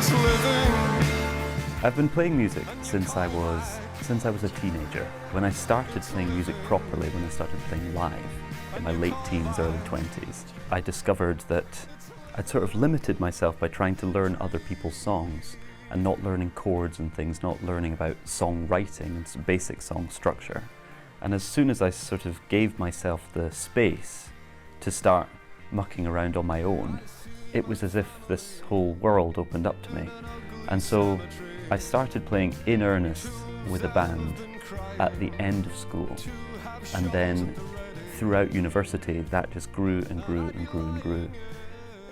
this living. I've been playing music since I was a teenager. When I started playing music properly, when I started playing live in my late teens, early 20s, I discovered that I'd sort of limited myself by trying to learn other people's songs and not learning chords and things, not learning about songwriting and some basic song structure. And as soon as I sort of gave myself the space to start mucking around on my own, it was as if this whole world opened up to me. And so I started playing in earnest with a band at the end of school. And then throughout university, that just grew and grew and grew and grew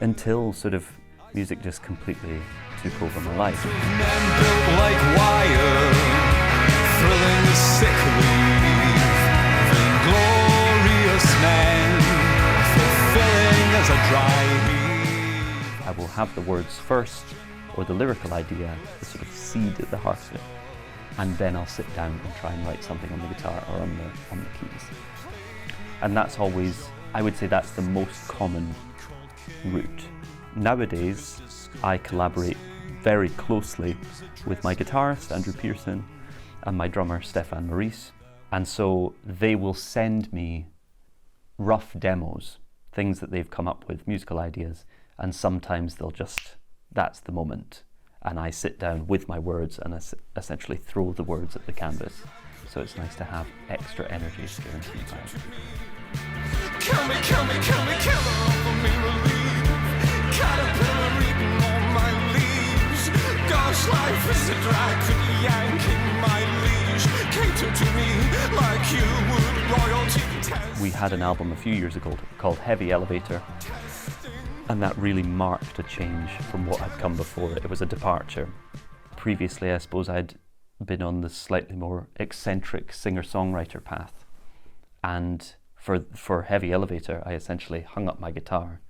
until sort of music just completely took over my life. Men built like wire, thrilling sick leave, vainglorious men, fulfilling as a dry heave. I will have the words first, or the lyrical idea, the sort of seed at the heart of it, and then I'll sit down and try and write something on the guitar or on the keys. And that's always, I would say that's the most common route. Nowadays, I collaborate very closely with my guitarist, Andrew Pearson, and my drummer, Stefan Maurice. And so they will send me rough demos, things that they've come up with, musical ideas, and sometimes they'll just, that's the moment. And I sit down with my words and essentially throw the words at the canvas. So it's nice to have extra energy to go into the band. Kill me, kill me, kill me, kill me, offer me relief. Caterpillar eating all my leaves. Gosh, life is a drag for yanking my leash. Cater to me like you would royalty. We had an album a few years ago called Heavy Elevator, and that really marked a change from what had come before it. It was a departure. Previously, I suppose I'd been on the slightly more eccentric singer-songwriter path, and for Heavy Elevator, I essentially hung up my guitar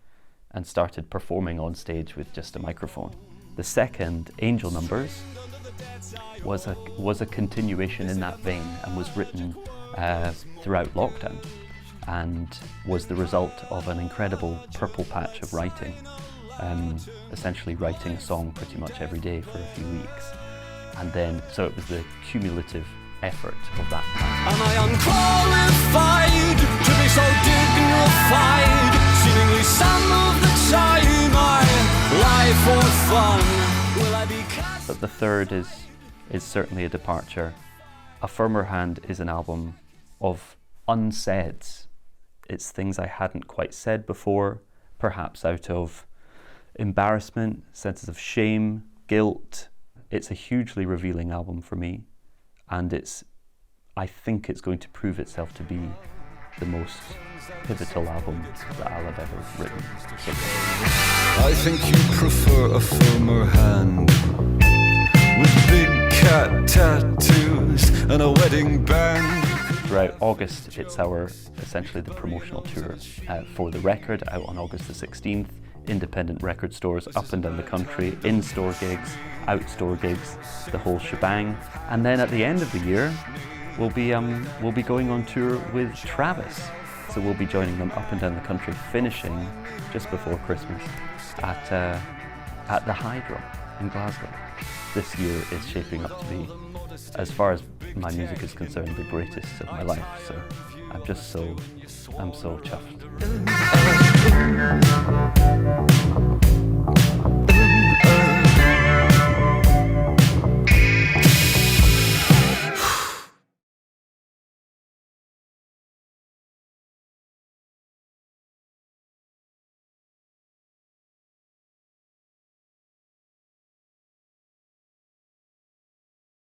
and started performing on stage with just a microphone. The second, Angel Numbers, was a continuation in that vein and was written throughout lockdown and was the result of an incredible purple patch of writing, essentially writing a song pretty much every day for a few weeks. And then, so it was the cumulative effort of that time. Am I unqualified to be so dignified? Seemingly some of the time I lie for fun. Will I be cast? But the third is certainly a departure. A Firmer Hand is an album of unsaids. It's things I hadn't quite said before, perhaps out of embarrassment, senses of shame, guilt. It's a hugely revealing album for me. And I think it's going to prove itself to be the most pivotal album that I'll have ever written. I think you prefer a firmer hand with big cat tattoos and a wedding band. Throughout August, it's essentially the promotional tour for the record, out on August the 16th. Independent record stores up and down the country, in-store gigs, out-store gigs, the whole shebang. And then at the end of the year, we'll be going on tour with Travis. So we'll be joining them up and down the country, finishing just before Christmas at the Hydro in Glasgow. This year is shaping up to be, as far as my music is concerned, the greatest of my life. So I'm so chuffed.